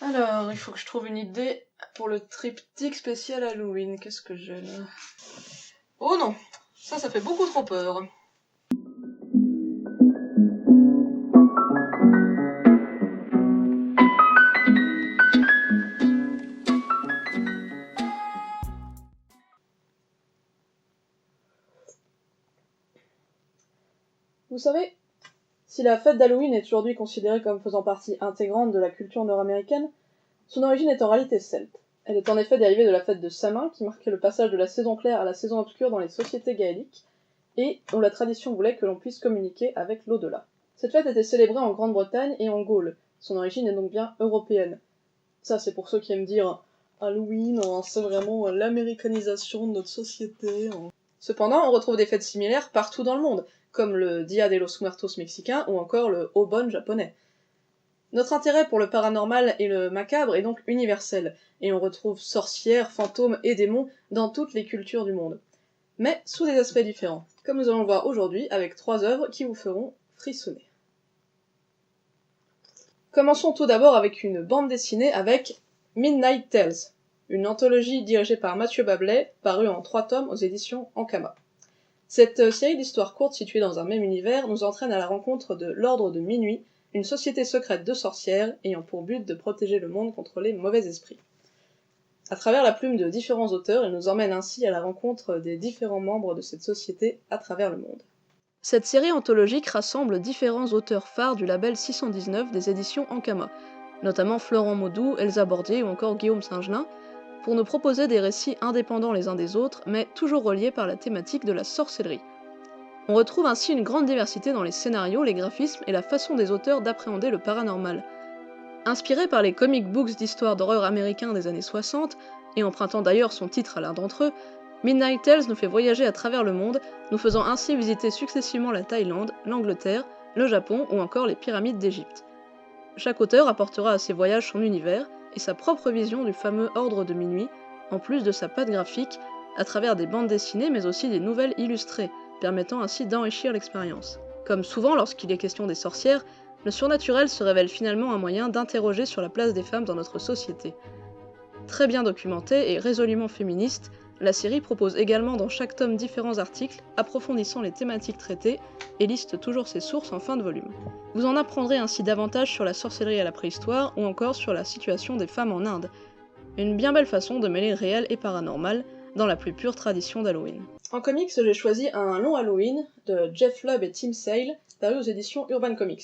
Alors, il faut que je trouve une idée pour le triptyque spécial Halloween. Qu'est-ce que j'ai là? Oh non, ça fait beaucoup trop peur. Vous savez, si la fête d'Halloween est aujourd'hui considérée comme faisant partie intégrante de la culture nord-américaine, son origine est en réalité celte. Elle est en effet dérivée de la fête de Samhain, qui marquait le passage de la saison claire à la saison obscure dans les sociétés gaéliques, et dont la tradition voulait que l'on puisse communiquer avec l'au-delà. Cette fête était célébrée en Grande-Bretagne et en Gaule. Son origine est donc bien européenne. Ça, c'est pour ceux qui aiment dire Halloween, c'est vraiment l'américanisation de notre société. Cependant, on retrouve des fêtes similaires partout dans le monde, comme le Dia de los Muertos mexicain ou encore le Obon japonais. Notre intérêt pour le paranormal et le macabre est donc universel, et on retrouve sorcières, fantômes et démons dans toutes les cultures du monde. Mais sous des aspects différents, comme nous allons le voir aujourd'hui avec 3 œuvres qui vous feront frissonner. Commençons tout d'abord avec une bande dessinée avec Midnight Tales, une anthologie dirigée par Mathieu Bablet, parue en 3 tomes aux éditions Ankama. Cette série d'histoires courtes situées dans un même univers nous entraîne à la rencontre de l'Ordre de Minuit, une société secrète de sorcières ayant pour but de protéger le monde contre les mauvais esprits. À travers la plume de différents auteurs, il nous emmène ainsi à la rencontre des différents membres de cette société à travers le monde. Cette série anthologique rassemble différents auteurs phares du label 619 des éditions Ankama, notamment Florent Maudoux, Elsa Bordier ou encore Guillaume Singelin, pour nous proposer des récits indépendants les uns des autres, mais toujours reliés par la thématique de la sorcellerie. On retrouve ainsi une grande diversité dans les scénarios, les graphismes et la façon des auteurs d'appréhender le paranormal. Inspiré par les comic books d'histoire d'horreur américains des années 60, et empruntant d'ailleurs son titre à l'un d'entre eux, Midnight Tales nous fait voyager à travers le monde, nous faisant ainsi visiter successivement la Thaïlande, l'Angleterre, le Japon ou encore les pyramides d'Égypte. Chaque auteur apportera à ses voyages son univers et sa propre vision du fameux Ordre de Minuit, en plus de sa patte graphique, à travers des bandes dessinées mais aussi des nouvelles illustrées, permettant ainsi d'enrichir l'expérience. Comme souvent lorsqu'il est question des sorcières, le surnaturel se révèle finalement un moyen d'interroger sur la place des femmes dans notre société. Très bien documentée et résolument féministe, la série propose également dans chaque tome différents articles approfondissant les thématiques traitées et liste toujours ses sources en fin de volume. Vous en apprendrez ainsi davantage sur la sorcellerie à la préhistoire ou encore sur la situation des femmes en Inde. Une bien belle façon de mêler réel et paranormal dans la plus pure tradition d'Halloween. En comics, j'ai choisi un long Halloween de Jeff Lubb et Tim Sale, paru aux éditions Urban Comics.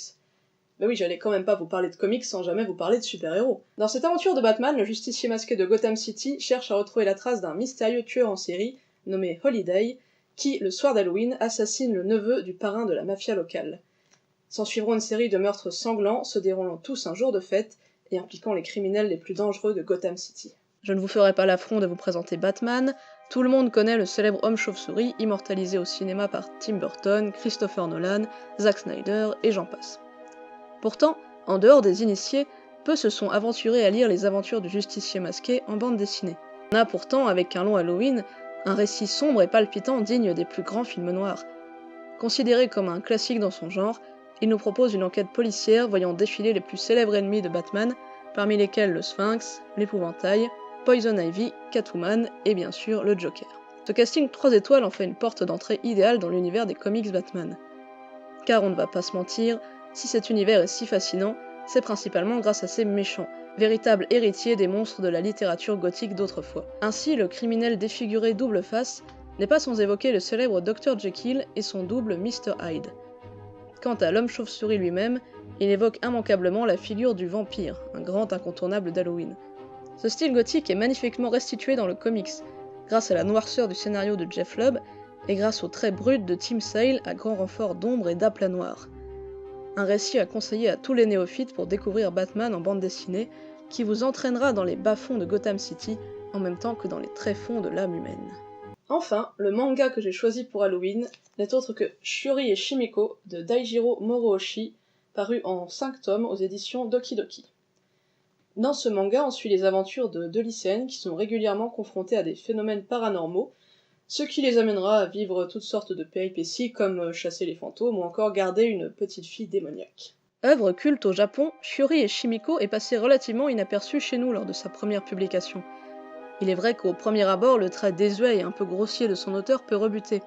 Mais oui, j'allais quand même pas vous parler de comics sans jamais vous parler de super-héros. Dans cette aventure de Batman, le justicier masqué de Gotham City cherche à retrouver la trace d'un mystérieux tueur en série, nommé Holiday, qui, le soir d'Halloween, assassine le neveu du parrain de la mafia locale. S'ensuivront une série de meurtres sanglants, se déroulant tous un jour de fête, et impliquant les criminels les plus dangereux de Gotham City. Je ne vous ferai pas l'affront de vous présenter Batman, tout le monde connaît le célèbre homme chauve-souris, immortalisé au cinéma par Tim Burton, Christopher Nolan, Zack Snyder et j'en passe. Pourtant, en dehors des initiés, peu se sont aventurés à lire les aventures du justicier masqué en bande dessinée. On a pourtant, avec un long Halloween, un récit sombre et palpitant digne des plus grands films noirs. Considéré comme un classique dans son genre, il nous propose une enquête policière voyant défiler les plus célèbres ennemis de Batman, parmi lesquels le Sphinx, l'Épouvantail, Poison Ivy, Catwoman et bien sûr le Joker. Ce casting 3 étoiles en fait une porte d'entrée idéale dans l'univers des comics Batman. Car on ne va pas se mentir, si cet univers est si fascinant, c'est principalement grâce à ses méchants, véritables héritiers des monstres de la littérature gothique d'autrefois. Ainsi, le criminel défiguré Double Face n'est pas sans évoquer le célèbre Dr Jekyll et son double Mr Hyde. Quant à l'homme chauve-souris lui-même, il évoque immanquablement la figure du vampire, un grand incontournable d'Halloween. Ce style gothique est magnifiquement restitué dans le comics, grâce à la noirceur du scénario de Jeff Lubb et grâce aux traits bruts de Tim Sale à grand renfort d'ombre et d'aplats noirs. Un récit à conseiller à tous les néophytes pour découvrir Batman en bande dessinée, qui vous entraînera dans les bas-fonds de Gotham City, en même temps que dans les tréfonds de l'âme humaine. Enfin, le manga que j'ai choisi pour Halloween n'est autre que Shuri et Shimiko de Daijiro Morooshi, paru en 5 tomes aux éditions Doki Doki. Dans ce manga, on suit les aventures de 2 lycéennes qui sont régulièrement confrontées à des phénomènes paranormaux, ce qui les amènera à vivre toutes sortes de péripéties comme chasser les fantômes ou encore garder une petite fille démoniaque. Œuvre culte au Japon, Shiori et Shimiko est passé relativement inaperçu chez nous lors de sa première publication. Il est vrai qu'au premier abord, le trait désuet et un peu grossier de son auteur peut rebuter.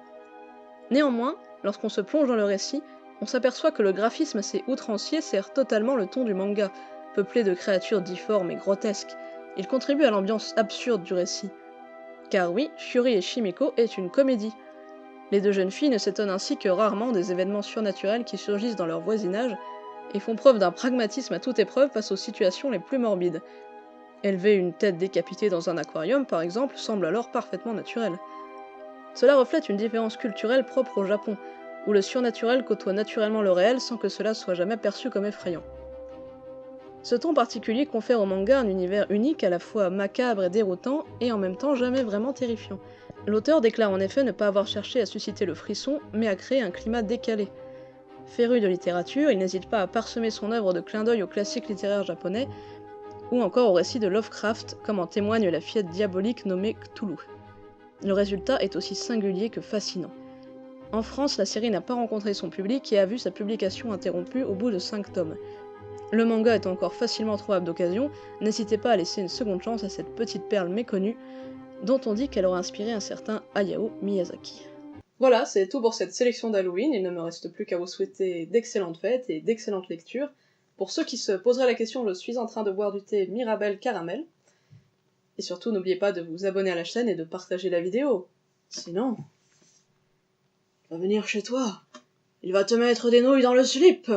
Néanmoins, lorsqu'on se plonge dans le récit, on s'aperçoit que le graphisme assez outrancier sert totalement le ton du manga, peuplé de créatures difformes et grotesques. Il contribue à l'ambiance absurde du récit. Car oui, Shiori et Shimiko est une comédie. Les deux jeunes filles ne s'étonnent ainsi que rarement des événements surnaturels qui surgissent dans leur voisinage et font preuve d'un pragmatisme à toute épreuve face aux situations les plus morbides. Élever une tête décapitée dans un aquarium, par exemple, semble alors parfaitement naturel. Cela reflète une différence culturelle propre au Japon, où le surnaturel côtoie naturellement le réel sans que cela soit jamais perçu comme effrayant. Ce ton particulier confère au manga un univers unique à la fois macabre et déroutant, et en même temps jamais vraiment terrifiant. L'auteur déclare en effet ne pas avoir cherché à susciter le frisson, mais à créer un climat décalé. Féru de littérature, il n'hésite pas à parsemer son œuvre de clins d'œil aux classiques littéraires japonais, ou encore au récit de Lovecraft, comme en témoigne la fillette diabolique nommée Cthulhu. Le résultat est aussi singulier que fascinant. En France, la série n'a pas rencontré son public et a vu sa publication interrompue au bout de 5 tomes. Le manga est encore facilement trouvable d'occasion, n'hésitez pas à laisser une seconde chance à cette petite perle méconnue, dont on dit qu'elle aurait inspiré un certain Hayao Miyazaki. Voilà, c'est tout pour cette sélection d'Halloween, il ne me reste plus qu'à vous souhaiter d'excellentes fêtes et d'excellentes lectures. Pour ceux qui se poseraient la question, je suis en train de boire du thé Mirabelle Caramel. Et surtout, n'oubliez pas de vous abonner à la chaîne et de partager la vidéo. Sinon, il va venir chez toi. Il va te mettre des nouilles dans le slip.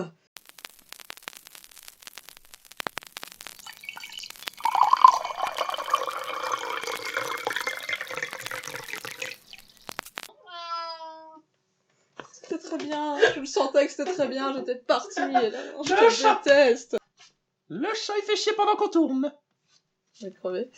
C'était très bien, je le sentais que c'était très bien, j'étais partie, et là, je te déteste. Le chat il fait chier pendant qu'on tourne. Je vais crever.